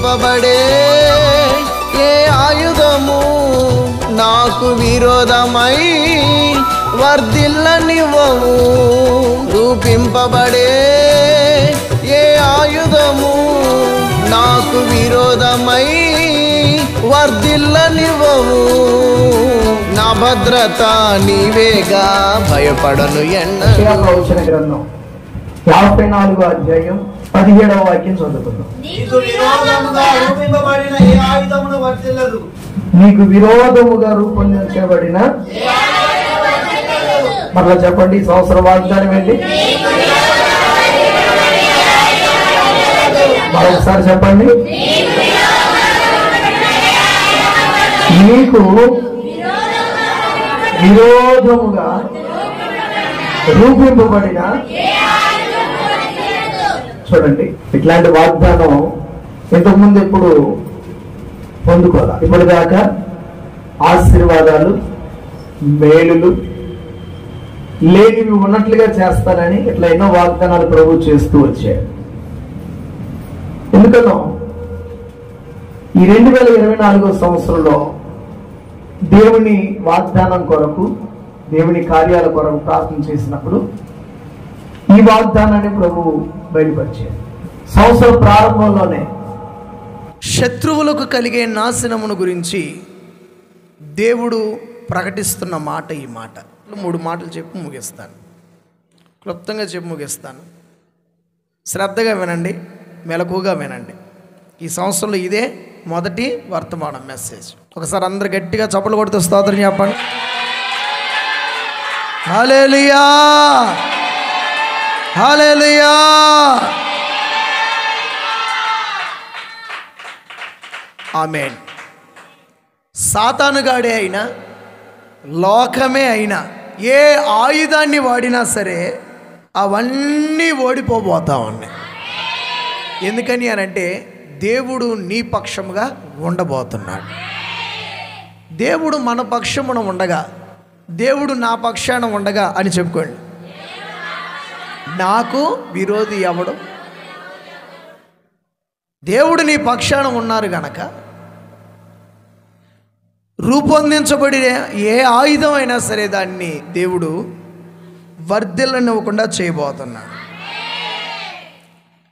రూపింపబడే ఏ ఆయుధము నాకు విరోధమై వర్ధిల్లనివ్వవు. రూపింపబడే ఏ ఆయుధము నాకు విరోధమై వర్ధిల్లనివ్వవు. నా భద్రత నీవేగా, భయపడను ఎన్నడూ. ప్రవచన గ్రంథం 54వ అధ్యాయం 17వ వాక్యం చదువుకుందాం. నీకు విరోధముగా రూపింపబడిన ఏ ఆయుధమును వర్తిల్లదు. నీకు విరోధముగా రూపొందించబడిన మరలా చెప్పండి, ఈ సంవత్సరం వాగ్దానం ఏంటి? మరొకసారి చెప్పండి. నీకు విరోధముగా రూపింపబడిన, చూడండి ఇట్లాంటి వాగ్దానం ఇంతకుముందు ఎప్పుడు పొందుకోవాలి. ఇప్పటిదాకా ఆశీర్వాదాలు, మేలులు లేనివి ఉన్నట్లుగా చేస్తానని ఇట్లా ఎన్నో వాగ్దానాలు ప్రభు చేస్తూ వచ్చాడు. ఎందుకనో ఈ 2024వ సంవత్సరంలో దేవుని వాగ్దానం కొరకు, దేవుని కార్యాల కొరకు ప్రార్థన చేసినప్పుడు ఈ వాగ్దానాన్ని ప్రభు బయలుపరిచాడు. సంవత్సర ప్రారంభంలోనే శత్రువులకు కలిగే నాశనమును గురించి దేవుడు ప్రకటిస్తున్న మాట ఈ మాట. 3 మాటలు చెప్పి ముగిస్తాను, క్లుప్తంగా చెప్పి ముగిస్తాను. శ్రద్ధగా వినండి, మెలకుగా వినండి. ఈ సంవత్సరంలో ఇదే మొదటి వర్తమానం మెసేజ్. ఒకసారి అందరు గట్టిగా చప్పలు కొడుతూ స్తోత్రం చెప్పండి. హల్లెలూయా, హల్లెలూయా. ఆమేన్. సాతానుగాడే అయినా, లోకమే అయినా, ఏ ఆయుధాన్ని వాడినా సరే అవన్నీ ఓడిపోబోతా ఉన్నాయి. ఎందుకని అనంటే దేవుడు నీ పక్షముగా ఉండబోతున్నాడు. దేవుడు మన పక్షమున ఉండగా, దేవుడు నా పక్షాన ఉండగా అని చెప్పుకోండి. నాకు విరోధి ఎవడు? దేవుడు నీ పక్షాన ఉన్నారు గనక రూపొందించబడిన ఏ ఆయుధం అయినా సరే దాన్ని దేవుడు వర్ధిల్లనివ్వకుండా చేయబోతున్నాడు.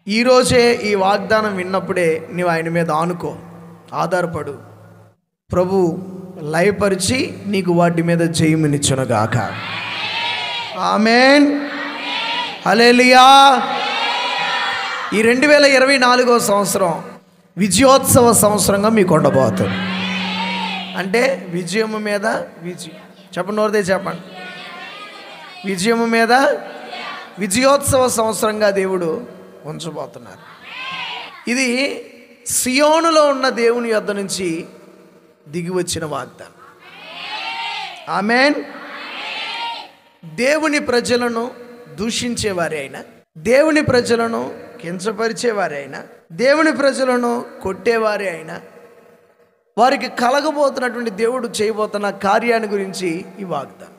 ఈరోజే ఈ వాగ్దానం విన్నప్పుడే నీవు ఆయన మీద ఆనుకో, ఆధారపడు. ప్రభు లయపరిచి నీకు వాటి మీద జయమునిచ్చునుగాక. ఆమేన్, హల్లెలూయా. ఈ 2024వ సంవత్సరం విజయోత్సవ సంవత్సరంగా మీకు ఉండబోతుంది. అంటే విజయము మీద విజయం. చెప్పండి, నోరుదే చెప్పండి. విజయము మీద విజయోత్సవ సంవత్సరంగా దేవుడు ఉంచబోతున్నారు. ఇది సియోనులో ఉన్న దేవుని యొద్ద నుంచి దిగి వచ్చిన వాగ్దానం. ఆమేన్. దేవుని ప్రజలను దూషించేవారే అయినా, దేవుని ప్రజలను కించపరిచేవారే అయినా, దేవుని ప్రజలను కొట్టేవారే అయినా, వారికి కలగబోతున్నటువంటి దేవుడు చేయబోతున్న కార్యాన్ని గురించి ఈ వాగ్దానం.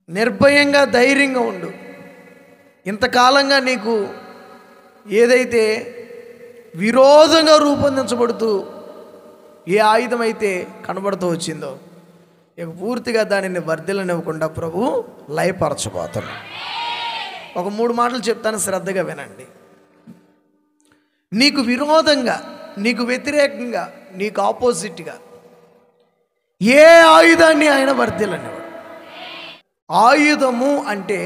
నిర్భయంగా, ధైర్యంగా ఉండు. ఇంతకాలంగా నీకు ఏదైతే విరోధంగా రూపొందించబడుతూ ఏ ఆయుధం అయితే కనబడుతూ వచ్చిందో ఇక పూర్తిగా దానిని వర్ధిల్లనివ్వకుండా ప్రభు లయపరచబోతున్నాడు. ఒక 3 మాటలు చెప్తాను, శ్రద్ధగా వినండి. నీకు విరోధంగా, నీకు వ్యతిరేకంగా, నీకు ఆపోజిట్గా ఏ ఆయుధాన్ని ఆయన వర్ధిల్లనివ్వడు. ఆయుధము అంటే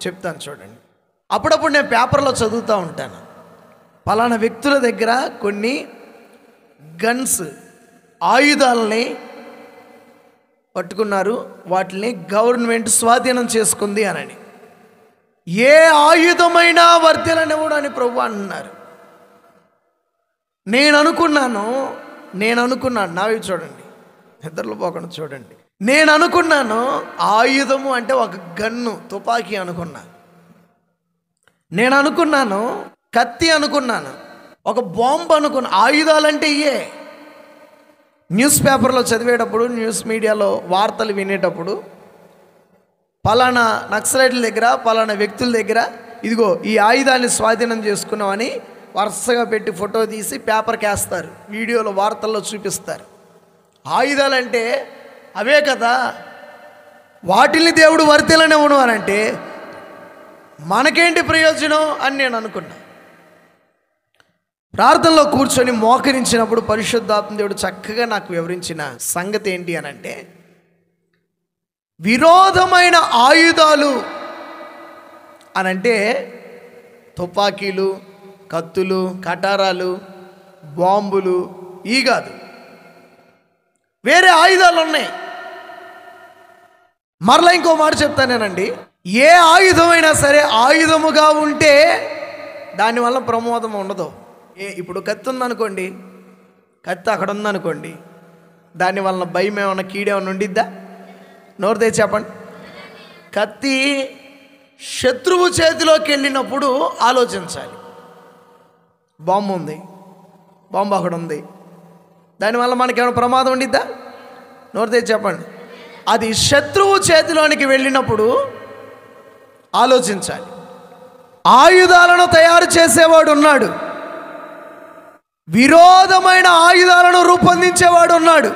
చెప్తాను చూడండి. అప్పుడప్పుడు నేను పేపర్లో చదువుతూ ఉంటాను, పలానా వ్యక్తుల దగ్గర కొన్ని గన్స్, ఆయుధాలని పట్టుకున్నారు, వాటిని గవర్నమెంట్ స్వాధీనం చేసుకుంది అనని. ఏ ఆయుధమైనా వర్ధిల్లనివ్వడు అని ప్రభు అన్నారు. నేను అనుకున్నాను, నావి చూడండి, నిద్రలో పోకుండా చూడండి. నేను అనుకున్నాను ఆయుధము అంటే ఒక గన్ను, తుపాకీ అనుకున్నా. నేను అనుకున్నాను కత్తి అనుకున్నాను, ఒక బాంబు అనుకున్నా. ఆయుధాలంటే ఇయే. న్యూస్ పేపర్లో చదివేటప్పుడు, న్యూస్ మీడియాలో వార్తలు వినేటప్పుడు పలానా నక్సలైట్ల దగ్గర, పలానా వ్యక్తుల దగ్గర ఇదిగో ఈ ఆయుధాన్ని స్వాధీనం చేసుకున్నామని వరుసగా పెట్టి ఫోటో తీసి పేపర్కి వేస్తారు, వీడియోలో వార్తల్లో చూపిస్తారు. ఆయుధాలంటే అవే కదా, వాటిల్ని దేవుడు వర్ధిల్లనే ఉండవాలంటే మనకేంటి ప్రయోజనం అని నేను అనుకున్నా. ప్రార్థనలో కూర్చొని మోకరించినప్పుడు పరిశుద్ధాత్మ దేవుడు చక్కగా నాకు వివరించిన సంగతి ఏంటి అని అంటే, విరోధమైన ఆయుధాలు అనంటే తుపాకీలు, కత్తులు, కటారాలు, బాంబులు ఈ కాదు, వేరే ఆయుధాలు ఉన్నాయి. మరలా ఇంకో మాట చెప్తానేనండి, ఏ ఆయుధమైనా సరే ఆయుధముగా ఉంటే దానివల్ల ప్రమాదం ఉండదు. ఇప్పుడు కత్తి ఉందనుకోండి, కత్తి అక్కడ ఉందనుకోండి, దానివల్ల భయం ఏమన్నా కీడేమన్నా ఉండిద్దా? నోరు తెచ్చి చెప్పండి. కత్తి శత్రువు చేతిలోకి వెళ్ళినప్పుడు ఆలోచించాలి. బాంబు ఉంది, బాంబు అక్కడ ఉంది, దానివల్ల మనకేమైనా ప్రమాదం ఉండిద్దా? నోరు తెచ్చి చెప్పండి. అది శత్రువు చేతిలోనికి వెళ్ళినప్పుడు ఆలోచించాలి. ఆయుధాలను తయారు చేసేవాడు ఉన్నాడు, విరోధమైన ఆయుధాలను రూపొందించేవాడు ఉన్నాడు.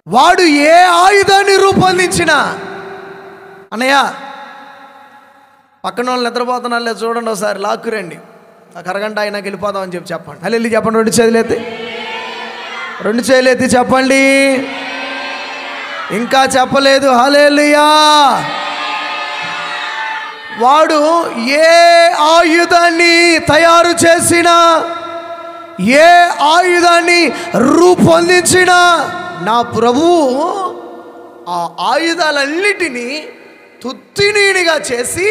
వాడు ఏ ఆయుధాన్ని రూపొందించినా, అన్నయ్య పక్కన వాళ్ళు నిద్రపోతున్నా చూడండి, ఒకసారి లాక్కురండి, ఒక అరగంట అయినాకి వెళ్ళిపోదామని చెప్పండి. హల్లెలూయా చెప్పండి. రెండు చేతులు ఎత్తి చెప్పండి. ఇంకా చెప్పలేదు హల్లెలూయా. వాడు ఏ ఆయుధాన్ని తయారు చేసినా, ఏ ఆయుధాన్ని రూపొందించినా, నా ప్రభువు ఆ ఆయుధాలన్నిటినీ తుత్తినీనిగా చేసి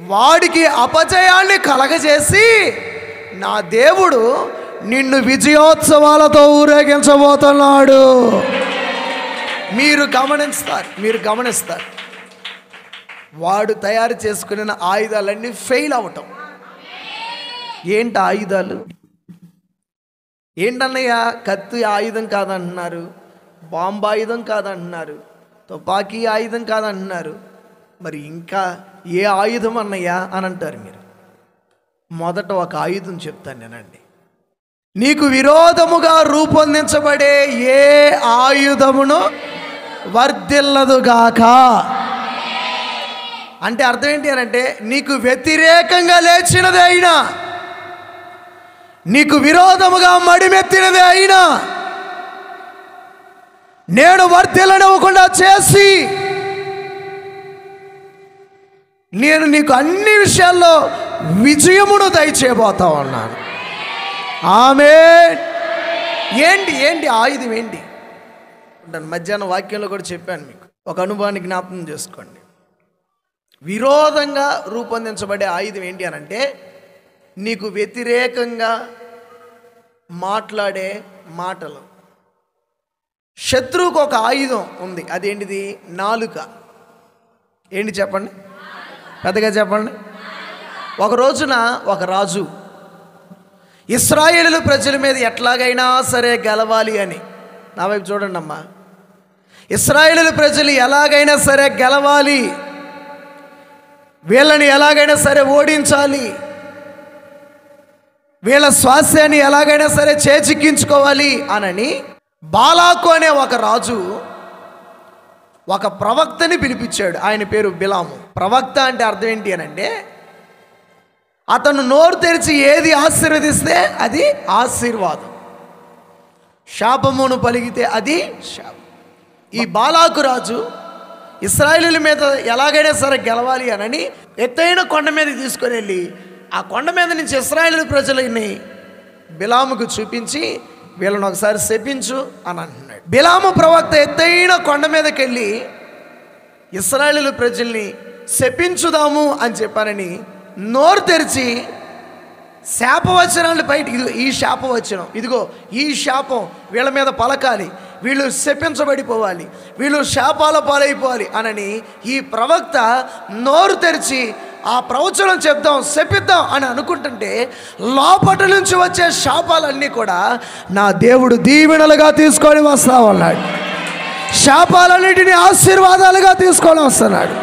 వాడికి అపజయాన్ని కలగజేసి, నా దేవుడు నిన్ను విజయోత్సవాలతో ఊరేగించబోతున్నాడు. మీరు గమనిస్తారు. వాడు తయారు చేసుకున్న ఆయుధాలన్నీ ఫెయిల్ అవటం. ఏంటి ఆయుధాలు? ఏంటన్నయ్య, కత్తి ఆయుధం కాదంటున్నారు, బాంబు ఆయుధం కాదంటున్నారు, తుపాకీ ఆయుధం కాదంటున్నారు, మరి ఇంకా ఏ ఆయుధం అన్నయ్య అని అంటారు మీరు. మొదట ఒక ఆయుధం చెప్తాను నేనండి. నీకు విరోధముగా రూపొందించబడే ఏ ఆయుధమును వర్ధిల్లదుగాక. అంటే అర్థం ఏంటి అని అంటే, నీకు వ్యతిరేకంగా లేచినదే అయినా, నీకు విరోధముగా మడిమెత్తినదే అయినా నేను వర్ధిల్లనివ్వకుండా చేసి, నేను నీకు అన్ని విషయాల్లో విజయమును దయచేయబోతా ఉన్నాను. ఆమేన్. ఏంటి ఆయుధం ఏంటి? మధ్యాహ్నం వాక్యంలో కూడా చెప్పాను మీకు. ఒక అనుభవాన్ని జ్ఞాపకం చేసుకోండి. విరోధంగా రూపొందించబడే ఆయుధం ఏంటి అని అంటే, నీకు వ్యతిరేకంగా మాట్లాడే మాటలు. శత్రువుకు ఒక ఆయుధం ఉంది, అదేంటిది? నాలుక. ఏంటి చెప్పండి, పెద్దగా చెప్పండి. ఒక రోజున ఒక రాజు ఇశ్రాయేలు ప్రజల మీద ఎట్లాగైనా సరే గెలవాలి అని, నా వైపు చూడండి అమ్మా, ఇశ్రాయేలు ప్రజలు ఎలాగైనా సరే గెలవాలి, వీళ్ళని ఎలాగైనా సరే ఓడించాలి, వీళ్ళ స్వాస్థ్యాన్ని ఎలాగైనా సరే చేజిక్కించుకోవాలి అనని బాలాకు అనే ఒక రాజు ఒక ప్రవక్తని పిలిపించాడు. ఆయన పేరు బిలాము. ప్రవక్త అంటే అర్థం ఏంటి అని అంటే, అతను నోరు తెరిచి ఏది ఆశీర్వదిస్తే అది ఆశీర్వాదం, శాపమును పలికితే అది శాపం. ఈ బాలాకు రాజు ఇశ్రాయేలీయుల మీద ఎలాగైనా సరే గెలవాలి అనని ఎత్తైన కొండ మీద తీసుకొని వెళ్ళి, ఆ కొండ మీద నుంచి ఇశ్రాయేలు ప్రజలని బిలాముకు చూపించి, వీళ్ళని ఒకసారి శపించు అని అంటున్నాడు. బిలాము ప్రవక్త ఎత్తైన కొండ మీదకి వెళ్ళి ఇశ్రాయేలు ప్రజల్ని శపించుదాము అని చెప్పానని నోరు తెరిచి శాపవచనాలు బయట, ఈ శాపవచనం, ఇదిగో ఈ శాపం వీళ్ళ మీద పలకాలి, వీళ్ళు శపించబడిపోవాలి, వీళ్ళు శాపాల పాలైపోవాలి అనని ఈ ప్రవక్త నోరు తెరిచి ఆ ప్రవచనం చెప్దాం, శపిద్దాం అని అనుకుంటుంటే, లోపట నుంచి వచ్చే శాపాలన్నీ కూడా నా దేవుడు దీవెనలుగా తీసుకొని వస్తా ఉన్నాడు. శాపాలన్నిటిని ఆశీర్వాదాలుగా తీసుకొని వస్తున్నాడు.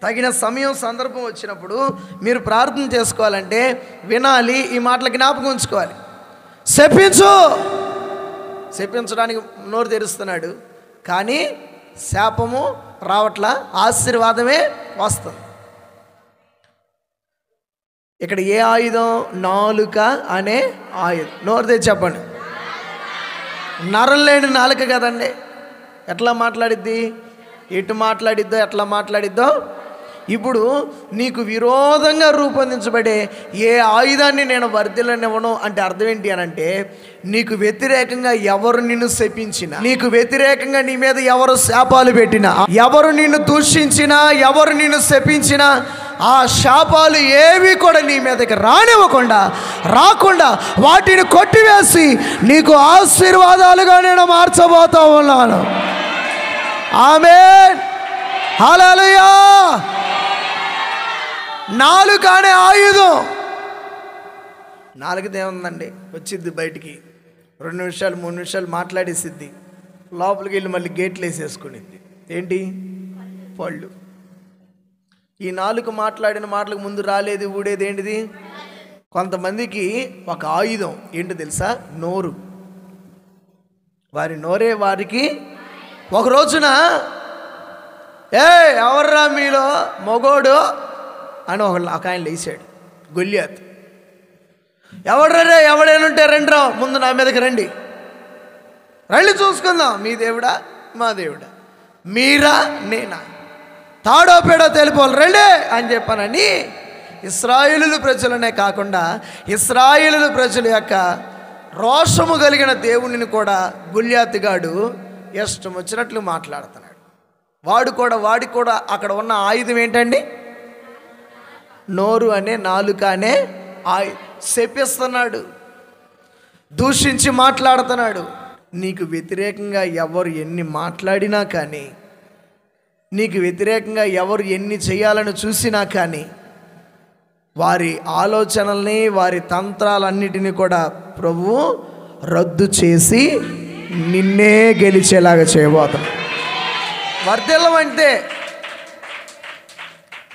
తగిన సమయం సందర్భం వచ్చినప్పుడు మీరు ప్రార్థన చేసుకోవాలంటే వినాలి, ఈ మాటలు జ్ఞాపకం ఉంచుకోవాలి. శపించడానికి నోరు తెరుస్తున్నాడు, కానీ శాపము రావట్లా, ఆశీర్వాదమే వస్తుంది. ఇక్కడ ఏ ఆయుధం? నాలుక అనే ఆయుధం. నోరు తెచ్చి చెప్పండి. నరం లేని నాలుక కదండి, ఎట్లా మాట్లాడిద్ది? ఎటు మాట్లాడిద్దో, ఎట్లా మాట్లాడిద్దో. ఇప్పుడు నీకు విరోధంగా రూపొందించబడే ఏ ఆయుధాన్ని నేను వర్ధిల్లనివ్వను అంటే అర్థం ఏంటి అని అంటే, నీకు వ్యతిరేకంగా ఎవరు నిన్ను శపించినా, నీకు వ్యతిరేకంగా నీ మీద ఎవరు శాపాలు పెట్టినా, ఎవరు నిన్ను దూషించినా, ఎవరు నిన్ను శపించినా, ఆ శాపాలు ఏవి కూడా నీ మీదకి రాకుండా వాటిని కొట్టివేసి నీకు ఆశీర్వాదాలుగా నేను మార్చబోతా ఉన్నాను. ఆమేన్, హల్లెలూయా. నాలుక అనే ఆయుధం. నాలుగుదేముందండి, వచ్చిద్ది బయటికి 2 నిమిషాలు 3 నిమిషాలు మాట్లాడేసిద్ది, లోపలికి వెళ్ళి మళ్ళీ గేట్లు వేసేసుకునిద్ది. ఏంటి? పళ్ళు. ఈ నాలుక మాట్లాడిన మాటలకు ముందు రాలేదు ఊడేది ఏంటిది? కొంతమందికి ఒక ఆయుధం ఏంటో తెలుసా? నోరు. వారి నోరే వారికి. ఒక రోజున ఎవర్రా మీలో మగోడు అని ఒక ఆయన లేచాడు, గొల్లియాత్. ఎవడ్రే, ఎవడేనుంటే రండిరా, ముందు నా మీదకి రండి చూసుకుందాం, మీ దేవుడా మా దేవుడా, మీరా నేనా, తాడో పేడో తెలిపోవాలి రండి అని చెప్పానని ఇశ్రాయేలు ప్రజలనే కాకుండా ఇశ్రాయేలు ప్రజల యొక్క రోషము కలిగిన దేవునిని కూడా గొల్లియాతుగాడు ఇష్టం వచ్చినట్లు మాట్లాడుతున్నాడు. వాడికి కూడా అక్కడ ఉన్న ఆయుధం ఏంటండి? నోరు అనే, నాలుక అనే శపిస్తున్నాడు, దూషించి మాట్లాడుతున్నాడు. నీకు వ్యతిరేకంగా ఎవరు ఎన్ని మాట్లాడినా కానీ, నీకు వ్యతిరేకంగా ఎవరు ఎన్ని చేయాలని చూసినా కానీ, వారి ఆలోచనల్ని, వారి తంత్రాలన్నిటినీ కూడా ప్రభువు రద్దు చేసి నిన్నే గెలిచేలాగా చేయబోతున్నాడు. వర్ధిల్లమంటే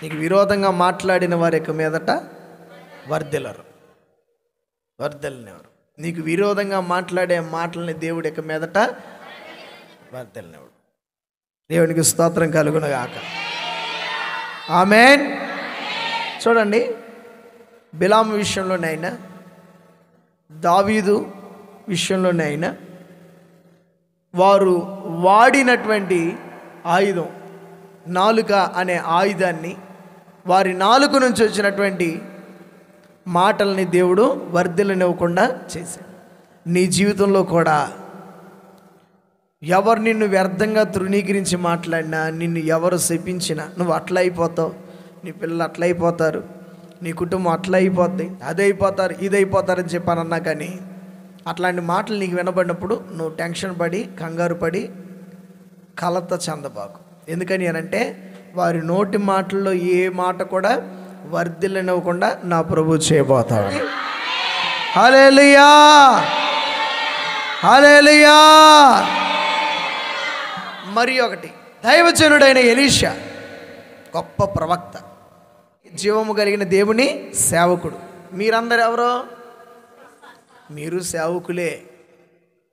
నీకు విరోధంగా మాట్లాడిన వారి యొక్క మీదట వర్ధిల్లరు. నీకు విరోధంగా మాట్లాడే మాటల్ని దేవుడి యొక్క మీదట వర్ధిల్లనివ్వడు. దేవునికి స్తోత్రం కలుగునుగాక. ఆమేన్. చూడండి, బిలాము విషయంలోనే అయినా, దావీదు విషయంలోనే అయినా వారు వాడినటువంటి ఆయుధం నాలుక అనే ఆయుధాన్ని, వారి నాలుక నుంచి వచ్చినటువంటి మాటల్ని దేవుడు వర్ధిల్లనివ్వకుండా చేశాడు. నీ జీవితంలో కూడా ఎవరు నిన్ను వ్యర్థంగా తృణీకరించి మాట్లాడినా, నిన్ను ఎవరు శపించినా, నువ్వు అట్లా అయిపోతావు, నీ పిల్లలు అట్లా అయిపోతారు, నీ కుటుంబం అట్లా అయిపోద్ది, అదైపోతారు, ఇదైపోతారని చెప్పానన్నా కానీ, అట్లాంటి మాటలు నీకు వినబడినప్పుడు నువ్వు టెన్షన్ పడి, కంగారు పడి, కలత చెందబాకు. ఎందుకని అనంటే వారి నోటి మాటల్లో ఏ మాట కూడా వర్ధిల్లనివ్వకుండా నా ప్రభు చేయబోతాడు. హల్లెలూయా, హల్లెలూయా. మరి ఒకటి, దైవజనుడైన ఎలీషా గొప్ప ప్రవక్త, జీవము కలిగిన దేవుని సేవకుడు. మీరందరూ ఎవరో? మీరు సేవకులే.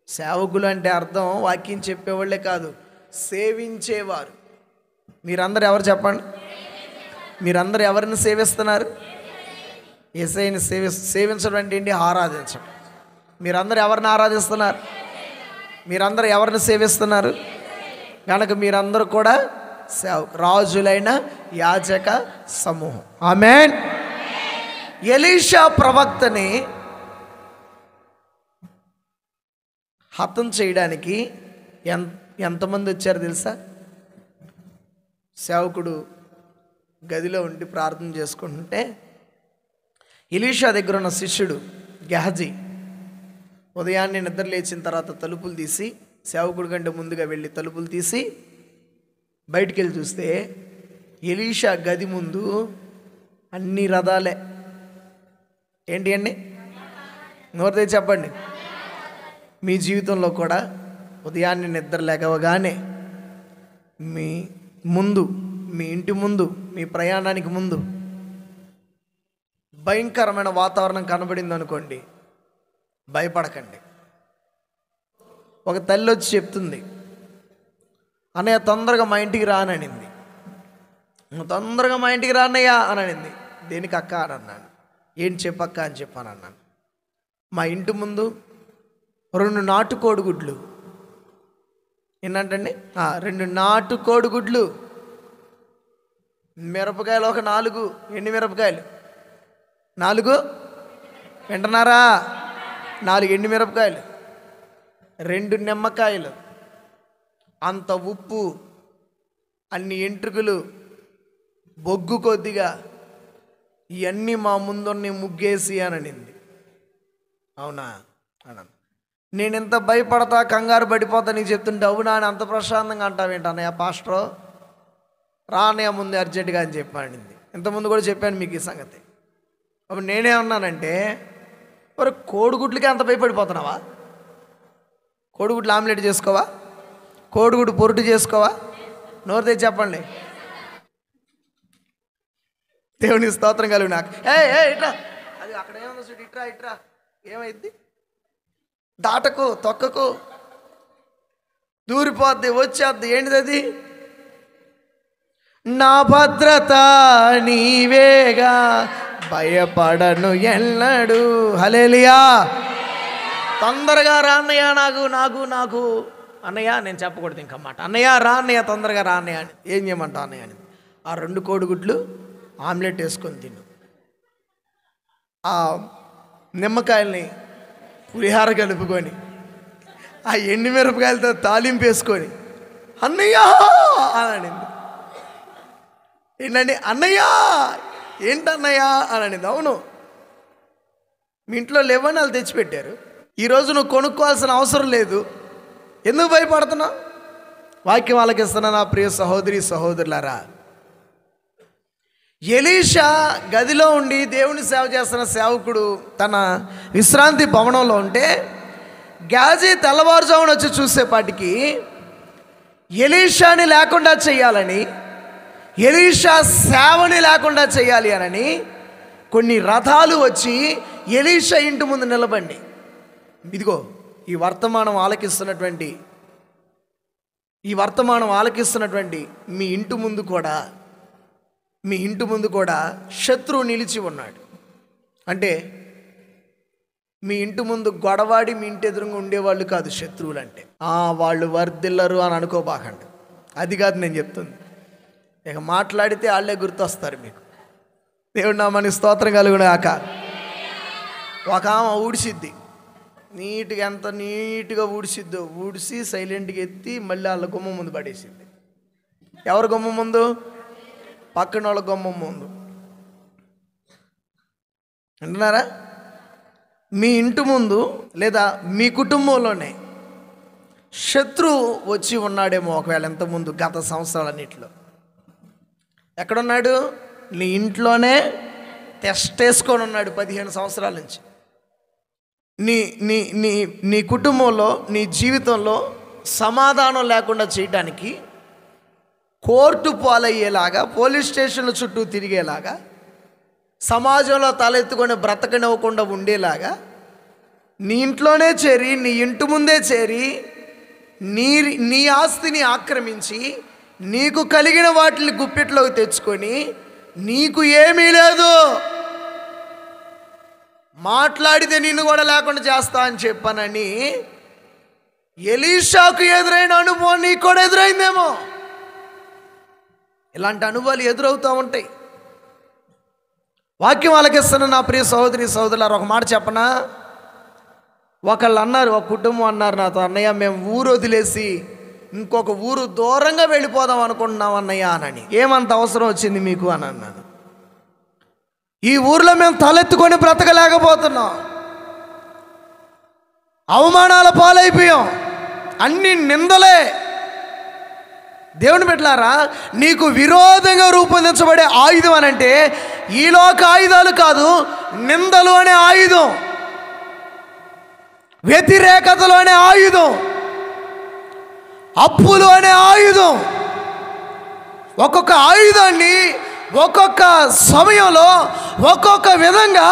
సేవకులు అంటే అర్థం వాక్యం చెప్పేవాళ్ళే కాదు, సేవించేవారు. మీరందరూ ఎవరు చెప్పండి? మీరందరూ ఎవరిని సేవిస్తున్నారు? యేసయ్యని సేవించడం అంటే ఏంటి? ఆరాధించడం. మీరందరూ ఎవరిని ఆరాధిస్తున్నారు? మీరందరూ ఎవరిని సేవిస్తున్నారు? కనుక మీరందరూ కూడా రాజులైన యాజక సమూహం. ఆమేన్. ఎలీషా ప్రవక్తని హతం చేయడానికి ఎంతమంది వచ్చారు తెలుసా? సేవకుడు గదిలో ఉండి ప్రార్థన చేసుకుంటుంటే ఎలీషా దగ్గర ఉన్న శిష్యుడు గెహజీ ఉదయాన్నే నిద్ర లేచిన తర్వాత తలుపులు తీసి, సేవకుడి కంటే ముందుగా వెళ్ళి తలుపులు తీసి బయటికి వెళ్ళి చూస్తే ఎలీషా గది ముందు అన్ని రథాలే. ఏంటి అండి? నోరు తెచ్చి చెప్పండి. మీ జీవితంలో కూడా ఉదయాన్నే నిద్ర లేకవగానే మీ ముందు మీ ఇంటి ముందు, మీ ప్రయాణానికి ముందు భయంకరమైన వాతావరణం కనబడింది అనుకోండి, భయపడకండి. ఒక తల్లి వచ్చి చెప్తుంది, అన్నయ్య తొందరగా మా ఇంటికి రాననింది. తొందరగా మా ఇంటికి రానయ్యా అని అనింది. దేనికి అక్క అని అన్నాను. ఏంటి చెప్పక్క అని చెప్పాను అన్నాను. మా ఇంటి ముందు 2 నాటుకోడిగుడ్లు, ఏంటంటండి 2 నాటుకోడిగుడ్లు, మిరపకాయలు ఒక 4 ఎండు మిరపకాయలు, 4 వింటున్నారా, 4 ఎండు మిరపకాయలు, 2 నిమ్మకాయలు, అంత ఉప్పు, అన్ని ఎంట్రుకలు, బొగ్గు కొద్దిగా, ఇవన్నీ మా ముందున్న ముగ్గేసి అని అనింది. అవునా అన్నాను. నేను ఎంత భయపడతా, కంగారు పడిపోతా నీకు చెప్తుంటే, అవునా అని అంత ప్రశాంతంగా అంటావేంటి అన్నయ్య పాస్టర్, రా అన్నయ్య ముందు అర్జెంటుగా అని చెప్పానింది. ఇంతకుముందు కూడా చెప్పాను మీకు ఈ సంగతి. అప్పుడు నేనేమన్నానంటే, మరి కోడిగుడ్లకి అంత భయపడిపోతున్నావా? కోడిగుడ్లు ఆమ్లెట్ చేసుకోవా? కోడిగుడ్డు పొరుటు చేసుకోవా? నోరు తెచ్చి చెప్పండి. దేవుని స్తోత్రం కలుగు. నాకు ఇట్లా అది అక్కడ ఏముందో చూడు, ఇట్రా ఏమైంది, దాటకు తొక్కకు, దూరిపోద్ది, వచ్చేద్ది. ఏంటిది అది? నా భద్రత నీవేగా, భయపడను ఎన్నడు. హల్లెలూయా. తొందరగా రా అన్నయ్య, నాకు అన్నయ్య, నేను చెప్పకూడదు ఇంకా మాట, అన్నయ్య రా అన్నయ్య, తొందరగా రా అన్నయ్య అని. ఏం చేయమంటావు అన్నయ్య అని. ఆ 2 కోడిగుడ్లు ఆమ్లెట్ వేసుకొని తిను, ఆ నిమ్మకాయల్ని పులిహార కలుపుకొని, ఆ ఎండు మిరపకాయలతో తాలింపు వేసుకొని అన్నయ్య అని అనింది. ఏంటండి అన్నయ్య, ఏంటన్నయ్య అని అనింది. అవును, మీ ఇంట్లో లేవని వాళ్ళు తెచ్చిపెట్టారు. ఈరోజు నువ్వు కొనుక్కోవాల్సిన అవసరం లేదు. ఎందుకు భయపడుతున్నావు? వాక్యం వాళ్ళకి ఇస్తున్నా నా ప్రియ సహోదరి సహోదరులారా. ఎలీషా గదిలో ఉండి దేవుని సేవ చేస్తున్న సేవకుడు తన విశ్రాంతి భవనంలో ఉంటే, గ్యాజీ తెల్లవారుజామున వచ్చి చూసేపాటికి ఎలీషాని లేకుండా చేయాలని, ఎలీషా సేవని లేకుండా చేయాలి అని కొన్ని రథాలు వచ్చి ఎలీషా ఇంటి ముందు నిలబండి. ఇదిగో ఈ వర్తమానం ఆలకిస్తున్నటువంటి మీ ఇంటి ముందు కూడా శత్రువు నిలిచి ఉన్నాడు. అంటే మీ ఇంటి ముందు గొడవాడి మీ ఇంటి ఎదురుగా ఉండేవాళ్ళు కాదు శత్రువులు అంటే. వాళ్ళు వర్ధిల్లరు అని అనుకోబాకండి. అది కాదు నేను చెప్తుంది. ఇక మాట్లాడితే వాళ్ళే గుర్తొస్తారు మీకు. దేవుడు నామానికి స్తోత్రం కలుగుగాక. ఒక ఆమె ఊడిసిద్ది నీట్గా, ఎంత నీట్గా ఊడిసిద్దో ఊడిసి సైలెంట్గా ఎత్తి మళ్ళీ వాళ్ళ గుమ్మం ముందు పడేసింది. ఎవరి గుమ్మం ముందు? పక్కన వాళ్ళ గుమ్మం ముందు. అంటున్నారా? మీ ఇంటి ముందు లేదా మీ కుటుంబంలోనే శత్రువు వచ్చి ఉన్నాడేమో ఒకవేళ ఇంతకుముందు గత సంవత్సరాలన్నింటిలో. ఎక్కడున్నాడు? నీ ఇంట్లోనే టెస్ట్ వేసుకొని ఉన్నాడు 15 సంవత్సరాల నుంచి. నీ నీ నీ నీ కుటుంబంలో, నీ జీవితంలో సమాధానం లేకుండా చేయడానికి, కోర్టు పాలయ్యేలాగా, పోలీస్ స్టేషన్ల చుట్టూ తిరిగేలాగా, సమాజంలో తలెత్తుకొని బ్రతకనివ్వకుండా ఉండేలాగా నీ ఇంట్లోనే చేరి, నీ ఇంటి ముందే చేరి, నీ ఆస్తిని ఆక్రమించి, నీకు కలిగిన వాటిని గుప్పిట్లోకి తెచ్చుకొని, నీకు ఏమీ లేదు, మాట్లాడితే నిన్ను కూడా లేకుండా చేస్తా అని చెప్పానని ఎలీషాకు ఎదురైన అనుభవం నీకు కూడా ఎదురైందేమో. ఇలాంటి అనుభవాలు ఎదురవుతూ ఉంటాయి. వాక్యం ఆలకిస్తున్న నా ప్రియ సహోదరి సహోదరులారా, ఒక మాట చెప్పనా? ఒకళ్ళు అన్నారు, ఒక కుటుంబం అన్నారు నాతో, అన్నయ్య మేము ఊరు వదిలేసి ఇంకొక ఊరు దూరంగా వెళ్ళిపోదాం అనుకుంటున్నాం అన్నయ్య అని. ఏమంత అవసరం వచ్చింది మీకు అని అన్నాను. ఈ ఊర్లో మేము తలెత్తుకొని బ్రతకలేకపోతున్నాం, అవమానాల పాలైపోయాం, అన్ని నిందలే. దేవుని బిడ్డలారా, నీకు విరోధంగా రూపొందించబడే ఆయుధం అనంటే ఈ లోక ఆయుధాలు కాదు, నిందలు అనే ఆయుధం, వ్యతిరేకతలు అనే ఆయుధం, అప్పులు అనే ఆయుధం. ఒక్కొక్క ఆయుధాన్ని ఒక్కొక్క సమయంలో ఒక్కొక్క విధంగా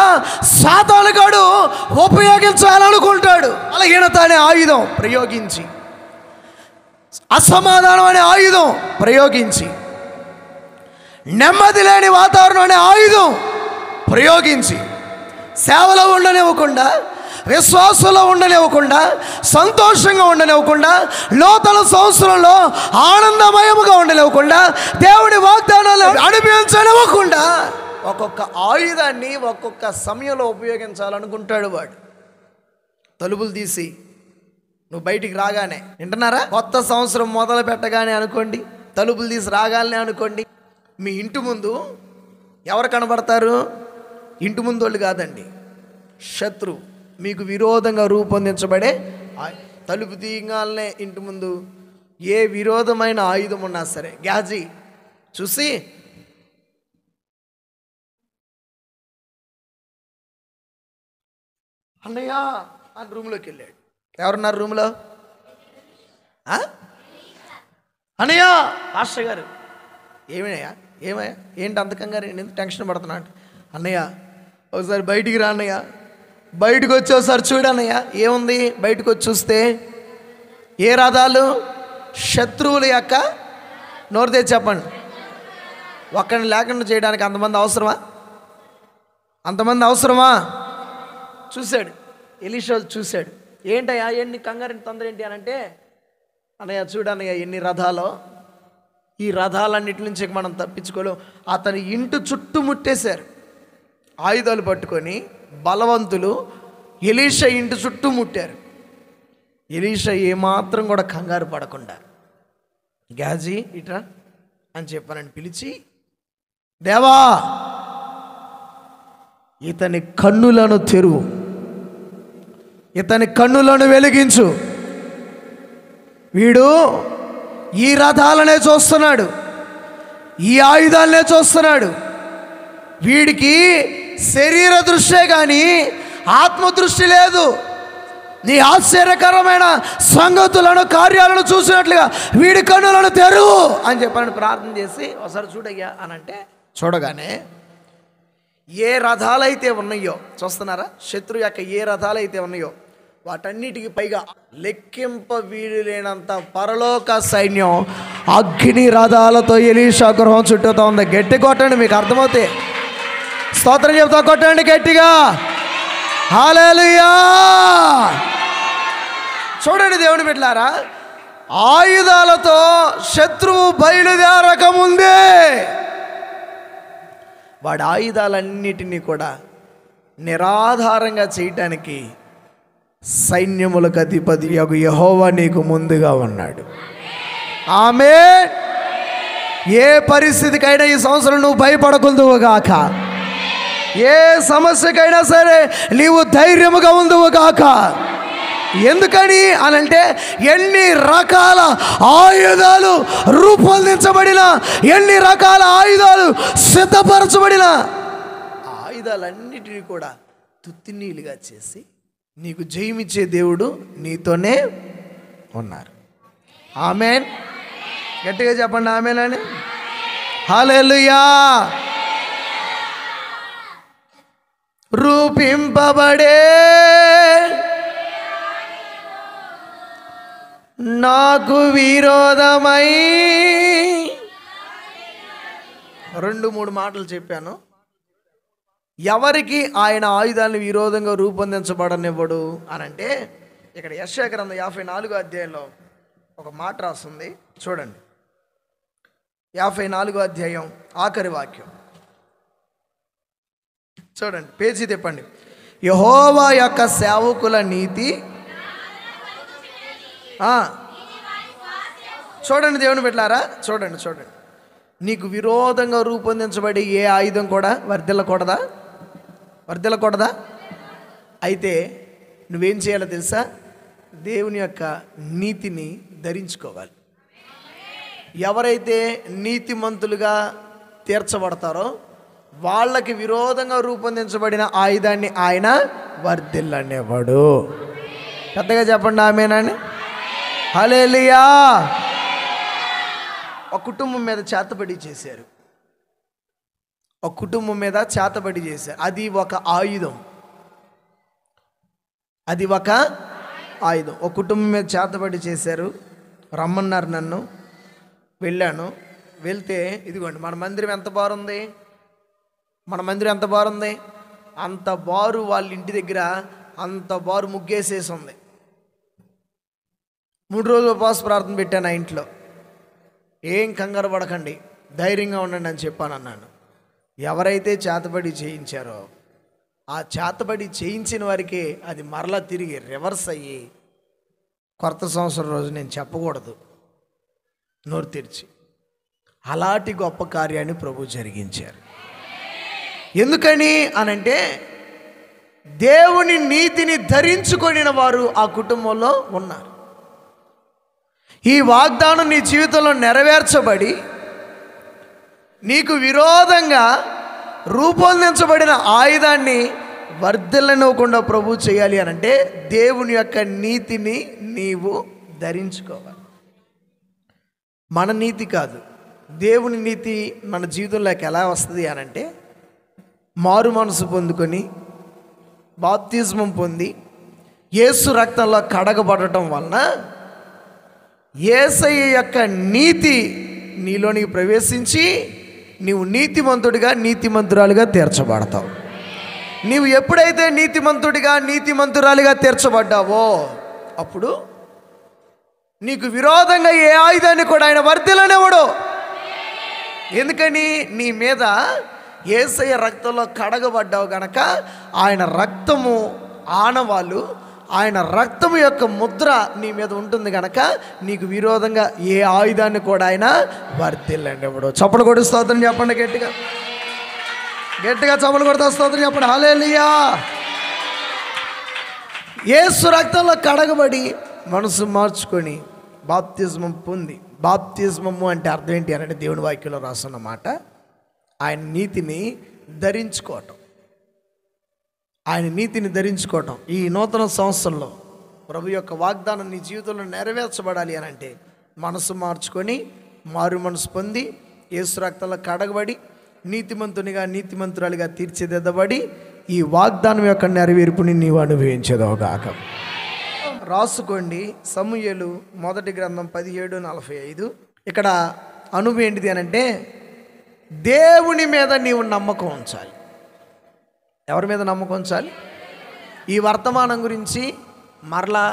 సాతానుగాడు ఉపయోగించాలనుకుంటాడు. బలహీనత అనే ఆయుధం ప్రయోగించి, అసమాధానం అనే ఆయుధం ప్రయోగించి, నెమ్మది లేని వాతావరణం అనే ఆయుధం ప్రయోగించి, సేవలో ఉండనివ్వకుండా, విశ్వాసంలో ఉండనివ్వకుండా, సంతోషంగా ఉండనివ్వకుండా, నూతన సంవత్సరంలో ఆనందమయముగా ఉండనివ్వకుండా, దేవుడి వాగ్దానాలు అనుభవించనివ్వకుండా ఒక్కొక్క ఆయుధాన్ని ఒక్కొక్క సమయంలో ఉపయోగించాలనుకుంటాడు వాడు. తలుపులు తీసి నువ్వు బయటికి రాగానే, వింటున్నారా, కొత్త సంవత్సరం మొదలు పెట్టగానే అనుకోండి, తలుపులు తీసి రాగానే అనుకోండి, మీ ఇంటి ముందు ఎవరు కనబడతారు? ఇంటి ముందు వాళ్ళు కాదండి, శత్రు, మీకు విరోధంగా రూపొందించబడే తలుపు తీయగానే ఇంటి ముందు ఏ విరోధమైన ఆయుధం ఉన్నా సరే గ్యాజీ చూసి అన్నయ్య ఆ రూమ్లోకి వెళ్ళాడు. ఎవరున్నారు రూమ్లో? అన్నయ్య, పాస్టర్ గారు. ఏమయ్యా ఏంటి అంత కంగారు, ఎందుకు టెన్షన్ పడుతున్నాడు? అన్నయ్య ఒకసారి బయటికి రా అన్నయ్య, బయటకు వచ్చి ఒకసారి చూడన్నయ్య. ఏముంది? బయటకు వచ్చి చూస్తే ఏ రథాలు? శత్రువుల యొక్క, నోరు తెచ్చి చెప్పండి, ఒక్కడిని లేకుండా చేయడానికి అంతమంది అవసరమా? చూశాడు ఎలీషా, చూశాడు. ఏంటయ్యా, ఎన్ని కంగారు తొందర ఏంటి అని అంటే, అన్నయ్య చూడన్నయ్య ఎన్ని రథాలో, ఈ రథాలన్నిటి నుంచి మనం తప్పించుకోలేం. అతని ఇంటి చుట్టూ ముట్టేశారు ఆయుధాలు పట్టుకొని బలవంతులు. ఎలీషా ఇంటి చుట్టూ ముట్టారు. ఎలీషా ఏమాత్రం కూడా కంగారు పడకుండా, గ్యాజీ ఇట్రా అని చెప్పానని పిలిచి, దేవా ఇతని కన్నులను తెరువు, ఇతని కన్నులను వెలిగించు, వీడు ఈ రథాలనే చూస్తున్నాడు, ఈ ఆయుధాలనే చూస్తున్నాడు, వీడికి శరీర దృష్టే కానీ ఆత్మదృష్టి లేదు. నీ ఆశ్చర్యకరమైన సంగతులను, కార్యాలను చూసినట్లుగా వీడి కన్నులను తెరువు అని చెప్పాలని ప్రార్థన చేసి, ఒకసారి చూడయ్యా అని అంటే, చూడగానే ఏ రథాలైతే ఉన్నాయో చూస్తున్నారా, శత్రు యొక్క ఏ రథాలైతే ఉన్నాయో వాటన్నిటికీ పైగా లెక్కింప వీలు లేనంత పరలోక సైన్యం అగ్ని రథాలతో ఎలీషా గృహం చుట్టూతో ఉంది. గట్టి కొట్టండి, మీకు అర్థమవుతే స్తోత్రం చెప్తా, కొట్టండి గట్టిగా, హల్లెలూయా. చూడండి దేవుని బిడ్డలారా, ఆయుధాలతో శత్రువు బయలుదేరకముందే వాడి ఆయుధాలన్నిటినీ కూడా నిరాధారంగా చేయటానికి సైన్యములకు అధిపతి యెహోవా నీకు ముందుగా ఉన్నాడు. ఆమేన్. ఏ పరిస్థితికైనా ఈ సంవత్సరం నువ్వు భయపడకుందువుగాక, ఏ సమస్యకైనా సరే నీవు ధైర్యముగా ఉందువుగాక. ఎందుకని అనంటే, ఎన్ని రకాల ఆయుధాలు రూపొందించబడిన, ఎన్ని రకాల ఆయుధాలు సిద్ధపరచబడిన, ఆయుధాలన్నిటినీ కూడా తుత్తినీలుగా చేసి నీకు జయమిచ్చే దేవుడు నీతోనే ఉన్నారు. ఆమేన్. గట్టిగా చెప్పండి ఆమేన్ అని. హల్లెలూయా. రూపింపబడే నాకు విరోధమై, 2-3 మాటలు చెప్పాను. ఎవరికి ఆయన ఆయుధాలను విరోధంగా రూపొందించబడనివ్వడు అనంటే, ఇక్కడ యెషయా గ్రంథం 54వ అధ్యాయంలో ఒక మాట రాస్తుంది చూడండి. 54వ అధ్యాయం ఆఖరి వాక్యం చూడండి, పేజీ తిప్పండి. యెహోవా యొక్క సేవకుల నీతి. చూడండి దేవుని బిడ్డలారా, చూడండి, నీకు విరోధంగా రూపొందించబడి ఏ ఆయుధం కూడా వర్ధిల్లకూడదా? అయితే నువ్వేం చేయాలో తెలుసా? దేవుని యొక్క నీతిని ధరించుకోవాలి. ఎవరైతే నీతిమంతులుగా తీర్చబడతారో వాళ్ళకి విరోధంగా రూపొందించబడిన ఆయుధాన్ని ఆయన వర్ధిల్లనివ్వడు. పెద్దగా చెప్పండి ఆమేనని. హల్లెలూయా. ఒక కుటుంబం మీద చేతబడి చేశారు. ఒక కుటుంబం మీద చేతబడి చేశారు. అది ఒక ఆయుధం. అది ఒక ఆయుధం. ఒక కుటుంబం మీద చేతబడి చేశారు. రమ్మన్నారు నన్ను. వెళ్ళాను. వెళ్తే ఇదిగోండి మన మందిరం ఎంత బారుంది, మన మందిరం ఎంత బారుంది, అంత బారు వాళ్ళ ఇంటి దగ్గర అంత బారు ముగ్గేసేసి ఉంది. 3 రోజులు ఉపవాస ప్రార్థన పెట్టాను ఆ ఇంట్లో. ఏం కంగారు పడకండి, ధైర్యంగా ఉండండి అని చెప్పాను అన్నాను. ఎవరైతే చేతబడి చేయించారో ఆ చేతబడి చేయించిన వారికి అది మరలా తిరిగి రివర్స్ అయ్యి కొత్త సంవత్సరం రోజు నేను చెప్పకూడదు నోరు తెరిచి, అలాంటి గొప్ప కార్యాన్ని ప్రభు జరిగించారు. ఎందుకని అనంటే దేవుని నీతిని ధరించుకొనిన వారు ఆ కుటుంబంలో ఉన్నారు. ఈ వాగ్దానం నీ జీవితంలో నెరవేర్చబడి నీకు విరోధంగా రూపొందించబడిన ఆయుధాన్ని వర్ధిల్లనివ్వకుండా ప్రభు చేయాలి అనంటే దేవుని యొక్క నీతిని నీవు ధరించుకోవాలి. మన నీతి కాదు, దేవుని నీతి మన జీవితంలోకి ఎలా వస్తుంది అనంటే మారు మనసు పొందుకొని బాప్తిజమం పొంది యేసు రక్తంలో కడగబడటం వలన యేసయ్య యొక్క నీతి నీలోనికి ప్రవేశించి నీవు నీతిమంతుడిగా నీతిమంతురాలుగా తీర్చబడతావు. నీవు ఎప్పుడైతే నీతిమంతుడిగా నీతిమంతురాలుగా తీర్చబడ్డావో అప్పుడు నీకు విరోధంగా ఏ ఆయుధాన్ని కూడా ఆయన వర్ధిల్లనివ్వడు. ఎందుకని నీ మీద యేసయ్య రక్తంలో కడగబడ్డావు గనక ఆయన రక్తము ఆనవాళ్ళు, ఆయన రక్తము యొక్క ముద్ర నీ మీద ఉంటుంది గనక నీకు విరోధంగా ఏ ఆయుధాన్ని కూడా ఆయన వర్ధిల్లనివ్వడు. చప్పలు కొడి స్తోత్రం చెప్పండి, గట్టిగా గట్టిగా చప్పలు కొడతా స్తోత్రం చెప్పండి. హల్లెలూయా. యేసు రక్తంలో కడగబడి మనసు మార్చుకొని బాప్తిజమం పొంది, బాప్తిజమము అంటే అర్థం ఏంటి అంటే దేవుని వాక్యంలో రాస్తున్నమాట ఆయన నీతిని ధరించుకోవటం. ఆయన నీతిని ధరించుకోవటం. ఈ నూతన సంవత్సరంలో ప్రభు యొక్క వాగ్దానం నీ జీవితంలో నెరవేర్చబడాలి అని అంటే మనసు మార్చుకొని మారు మనసు పొంది యేసు రక్తంలో కడగబడి నీతిమంతునిగా నీతిమంతురాలిగా తీర్చిదిద్దబడి ఈ వాగ్దానం యొక్క నెరవేర్పుని నీవు అనుభవించేదోగాక. రాసుకోండి సమూయేలు 1 గ్రంథం 17:45. ఇక్కడ అనుభవం ఏంటిది అని అంటే దేవుని మీద నీవు నమ్మకం ఉంచాలి. ఎవరి మీద నమ్మకం ఉంచాలి? ఈ వర్తమానం గురించి మరలా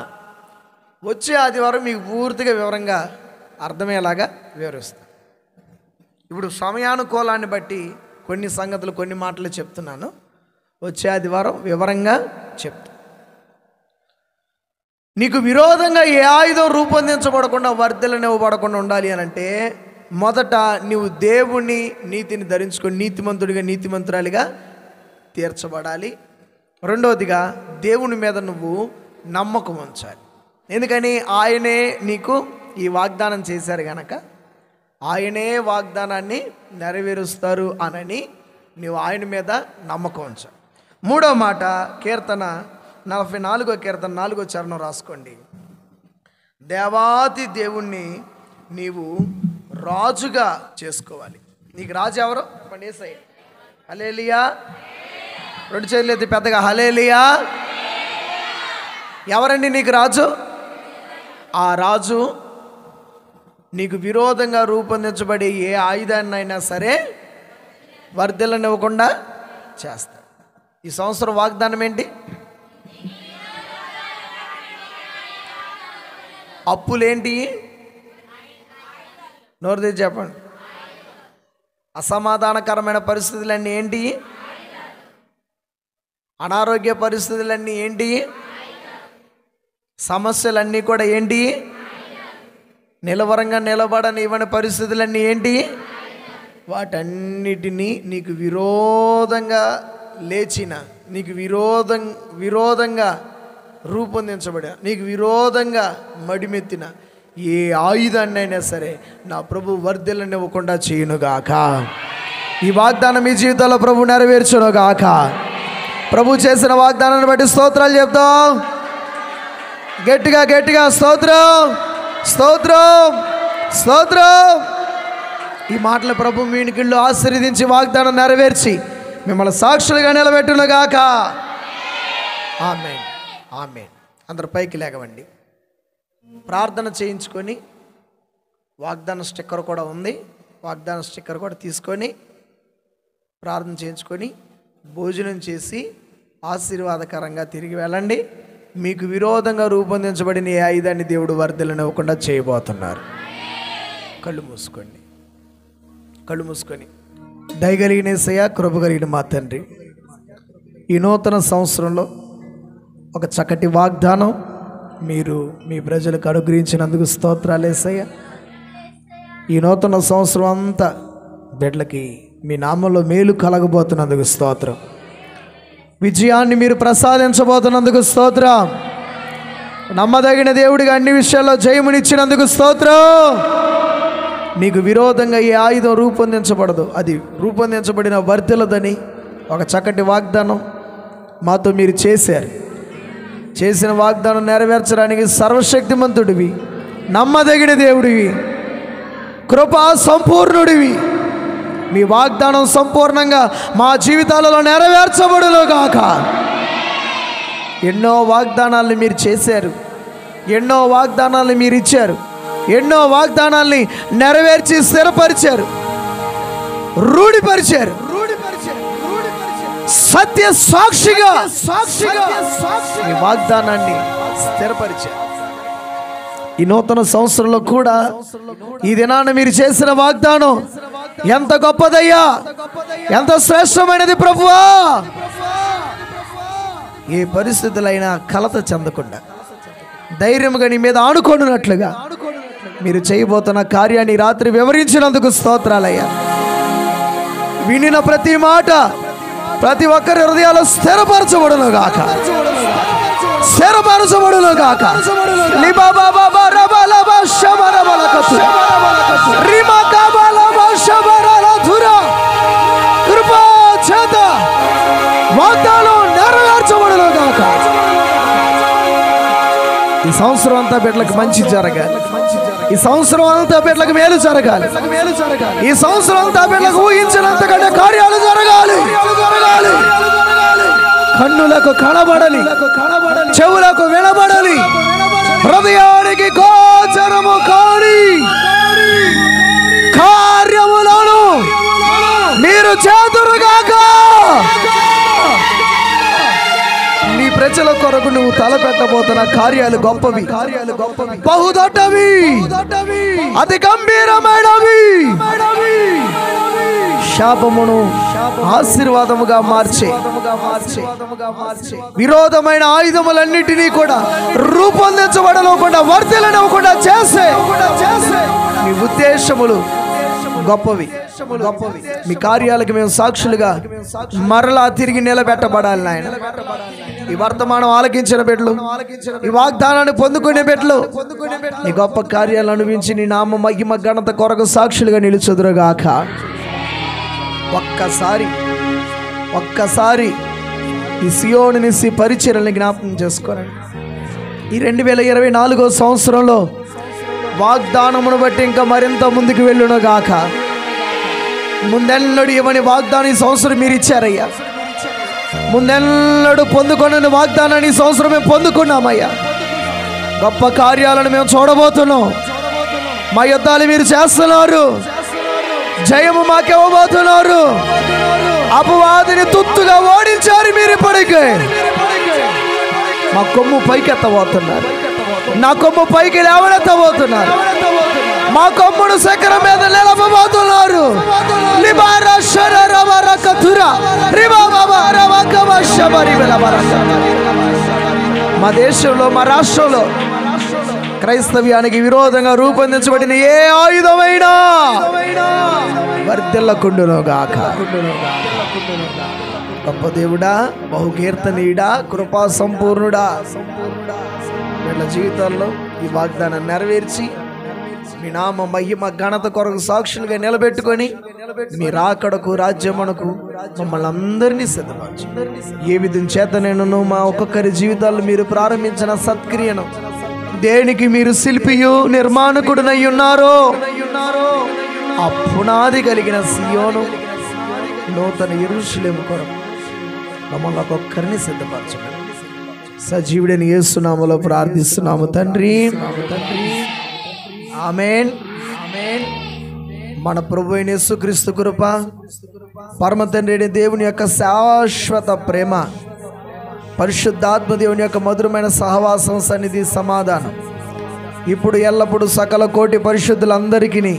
వచ్చే ఆదివారం మీకు పూర్తిగా వివరంగా అర్థమయ్యేలాగా వివరిస్తాను. ఇప్పుడు సమయానుకూలాన్ని బట్టి కొన్ని సంగతులు కొన్ని మాటలు చెప్తున్నాను. వచ్చే ఆదివారం వివరంగా చెప్తాను. నీకు విరోధంగా ఏ ఆయుధం రూపొందించబడకుండా వర్ధిల్లనివ్వబడకుండా ఉండాలి అని అంటే మొదట నీవు దేవుని నీతిని ధరించుకొని నీతిమంతుడిగా నీతిమంతురాలిగా తీర్చబడాలి. రెండవదిగా దేవుని మీద నువ్వు నమ్మకం ఉంచాలి. ఎందుకని ఆయనే నీకు ఈ వాగ్దానం చేశారు కనుక ఆయనే వాగ్దానాన్ని నెరవేరుస్తారు అనని నీవు ఆయన మీద నమ్మకం ఉంచాలి. మూడవ మాట కీర్తన 44వ కీర్తన 4వ చరణం రాసుకోండి. దేవాతి దేవుణ్ణి నీవు రాజుగా చేసుకోవాలి. నీకు రాజు ఎవరు? యేసయ్య. హల్లెలూయా. 2 చేతులు ఎత్తి పెద్దగా హల్లెలూయా. ఎవరండి నీకు రాజు? ఆ రాజు నీకు విరోధంగా రూపొందించబడి ఏ ఆయుధాన్నైనా సరే వర్ధిల్లనివ్వకుండా చేస్తాడు. ఈ సంవత్సరం వాగ్దానం ఏంటి? అప్పులేంటి? నోరు తెచ్చి చెప్పండి. అసమాధానకరమైన పరిస్థితులన్నీ ఏంటి? అనారోగ్య పరిస్థితులన్నీ ఏంటి? సమస్యలన్నీ కూడా ఏంటి? నిలవరంగా నిలబడనివ్వని పరిస్థితులన్నీ ఏంటి? వాటన్నిటినీ నీకు విరోధంగా లేచిన, నీకు విరోధంగా రూపొందించబడిన, నీకు విరోధంగా మడిమెత్తిన ఏ ఆయుధాన్నైనా సరే నా ప్రభు వర్ధిల్లనివ్వకుండా చేయునుగాక. ఈ వాగ్దానం మీ జీవితంలో ప్రభు నెరవేర్చునుగాక. ప్రభు చేసిన వాగ్దానాన్ని బట్టి స్తోత్రాలు చెప్తాం. గట్టిగా గట్టిగా స్తోత్రం స్తోత్రం స్తోత్రం. ఈ మాటల ప్రభు మీ ఇంటికిళ్ళు ఆశీర్వదించి వాగ్దానం నెరవేర్చి మిమ్మల్ని సాక్షులుగా నిలబెట్టునుగాక. ఆమేన్, ఆమేన్. అందరు పైకి లేగవండి. ప్రార్థన చేయించుకొని వాగ్దాన స్టిక్కర్ కూడా ఉంది, వాగ్దాన స్టిక్కర్ కూడా తీసుకొని ప్రార్థన చేయించుకొని భోజనం చేసి ఆశీర్వాదకరంగా తిరిగి వెళ్ళండి. మీకు విరోధంగా రూపొందించబడిన ఏ ఆయుధాన్ని దేవుడు వర్ధిల్లనివ్వకుండా చేయబోతున్నారు. కళ్ళు మూసుకోండి, కళ్ళు మూసుకొని దయగలిగిన యేసయ్య, కృప కలిగిన మా తండ్రి, ఈ నూతన సంవత్సరంలో ఒక చక్కటి వాగ్దానం మీరు మీ ప్రజలకు అనుగ్రహించినందుకు స్తోత్రాలు యేసయ్య. ఈ నూతన సంవత్సరం అంతా బిడ్డలకి మీ నామంలో మేలు కలగబోతున్నందుకు స్తోత్రం. విజయాన్ని మీరు ప్రసాదించబోతున్నందుకు స్తోత్రం. నమ్మదగిన దేవుడిగా అన్ని విషయాల్లో జయమునిచ్చినందుకు స్తోత్రం. నీకు విరోధంగా ఏ ఆయుధం రూపొందించబడదు, అది రూపొందించబడిన వర్ధిల్లదని ఒక చక్కటి వాగ్దానం మాతో మీరు చేశారు. చేసిన వాగ్దానం నెరవేర్చడానికి సర్వశక్తిమంతుడివి, నమ్మదగిన దేవుడివి, కృపా సంపూర్ణుడివి. మీ వాగ్దానం సంపూర్ణంగా మా జీవితాలలో నెరవేర్చబడునుగాక. ఎన్నో వాగ్దానాల్ని మీరు చేశారు, ఎన్నో వాగ్దానాల్ని మీరు ఇచ్చారు, ఎన్నో వాగ్దానాల్ని నెరవేర్చి స్థిరపరిచారు, రూఢిపరిచారు. సత్య సాక్షిగా ఈ వాగ్దానాన్ని స్థిరపరిచారు. ఈ నూతన సంవత్సరంలో కూడా ఈ దినాన్ని మీరు చేసిన వాగ్దానం ఎంత గొప్పదయ్యా, ఎంత శ్రేష్టమైనది ప్రభువా. ఏ పరిస్థితులైనా కలత చెందకుండా ధైర్యంగా నీ మీద ఆనుకోనున్నట్లుగా మీరు చేయబోతున్న కార్యాన్ని రాత్రి వివరించినందుకు స్తోత్రాలయ్యా. వినిన ప్రతి మాట ప్రతి ఒక్కరి హృదయాలు స్థిరపరచబడునుగాక, స్థిరపరచబడునుగాక. కృపా చేత వాగ్దానం నెరవేర్చబడునుగాక. ఈ సంవత్సరం అంతా బిడ్డలకు మంచి జరగాలి, ఈ సంవత్సరం అంతా బిడ్డలకు మేలు జరగాలి, ఈ సంవత్సరం అంతా బిడ్డలకు ఊహించినంతకంటే కార్యాలు జరగాలి. కన్నులకు కనబడాలి, చెవులకు వినబడాలి, హృదయానికి గోచరము కాని కార్యములను మీరు చేతురుగాక. నీ ప్రజల కొరకు నువ్వు తలపెట్టబోతున్న కార్యాలు గొప్పవి, బహుదొడ్డవి, అతి గంభీరమైనవి. శాపమును ఆశీర్వాదముగా మార్చే విరోధమైన ఆయుధములన్నిటినీ కూడా రూపొందించబడకుండా వర్ధిల్లనివ్వకుండా చేసే మీ ఉద్దేశములు గొప్పవి. మీ కార్యాలకు మేము సాక్షులుగా మరలా తిరిగి నిలబెట్టబడాలి నాయన. ఈ వర్తమానం ఆలకించిన బిడ్డలు, ఈ వాగ్దానాన్ని పొందుకునే బిడ్డలు ఈ గొప్ప కార్యాలను అనుభవించి నీ నామ మహిమ ఘనత కొరకు సాక్షులుగా నిలుచుదురుగాక. ఒక్కసారి ఈ సియోను నిస్సి పరిచర్యల్ని జ్ఞాపకం చేసుకోరండి. ఈ 2024 సంవత్సరంలో వాగ్దానమును బట్టి ఇంకా మరింత ముందుకు వెళ్ళునుగాక. ముందెన్నడు ఇవ్వని వాగ్దానం ఈ సంవత్సరం మీరు ఇచ్చారయ్యా. ముందెన్నడు పొందుకొనని వాగ్దానాన్ని ఈ సంవత్సరం మేము పొందుకున్నామయ్యా. గొప్ప కార్యాలను మేము చూడబోతున్నాం. మా యుద్ధాలు మీరు చేస్తున్నారు, జయము మాకివ్వబోతున్నారు. అపవాదిని తుత్తుగా ఓడించారు మీరు. ఇప్పటికే మా కొమ్ము పైకెత్తబోతున్నారు, నా కొమ్ము పైకి లేవనెత్తబోతున్నారు, మా కొమ్మును శిఖరం మీద నిలపబోతున్నారు. మా దేశంలో, మా రాష్ట్రంలో క్రైస్తవ్యానికి విరోధంగా రూపొందించబడిన ఏ ఆయుధమైనా వర్ధిల్లకుండునుగాక. గొప్ప దేవుడా, బహుకీర్తనీయుడా, కృపా సంపూర్ణుడా, వీళ్ళ జీవితాల్లో ఈ వాగ్దానం నెరవేర్చి మీ నామ మహిమ ఘనత కొరకు సాక్షులుగా నిలబెట్టుకొని మీ రాకడకు రాజ్యమునకు మమ్మల్ని అందరినీ సిద్ధపరచు. ఏ విధం చేత నేను మా ఒక్కొక్కరి జీవితాల్లో మీరు ప్రారంభించిన సత్క్రియను, దేనికి మీరు శిల్పియు నిర్మాణకుడునై ఉన్నారో ఆ పునాది కలిగిన సియోను నూతన యెరూషలేము కొరకు మమ్మల్ని ఒక్కొక్కరిని సిద్ధపరచమని సజీవుడైన యేసునామములో ప్రార్థిస్తున్నాము తండ్రి. ఆమేన్. మన ప్రభు అయిన యేసుక్రీస్తు కృప, పరమ తండ్రి దేవుని యొక్క శాశ్వత ప్రేమ, పరిశుద్ధాత్మ దేవుని యొక్క మధురమైన సహవాసం, సన్నిధి, సమాధానం ఇప్పుడు ఎల్లప్పుడు సకల కోటి పరిశుద్ధులందరికీ,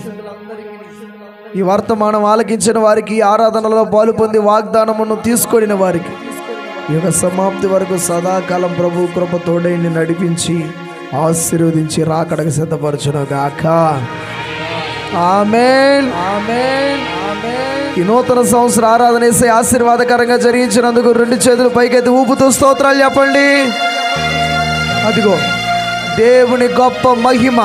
ఈ వర్తమానం ఆలకించిన వారికి, ఆరాధనలో పాలు పొంది వాగ్దానమును తీసుకొనిన వారికి ఈ యొక్క సమాప్తి వరకు సదాకాలం ప్రభు కృప తోడైని నడిపించి ఆశీర్వదించి రాకడకు సిద్ధపరచును గాక. ఆమేన్. ఈ నూతన సంవత్సర ఆరాధన చేసే ఆశీర్వాదకరంగా జరిగించినందుకు 2 చేతులు పైకెత్తి ఊపుతూ స్తోత్రాలు చెప్పండి. అదిగో దేవుని గొప్ప మహిమ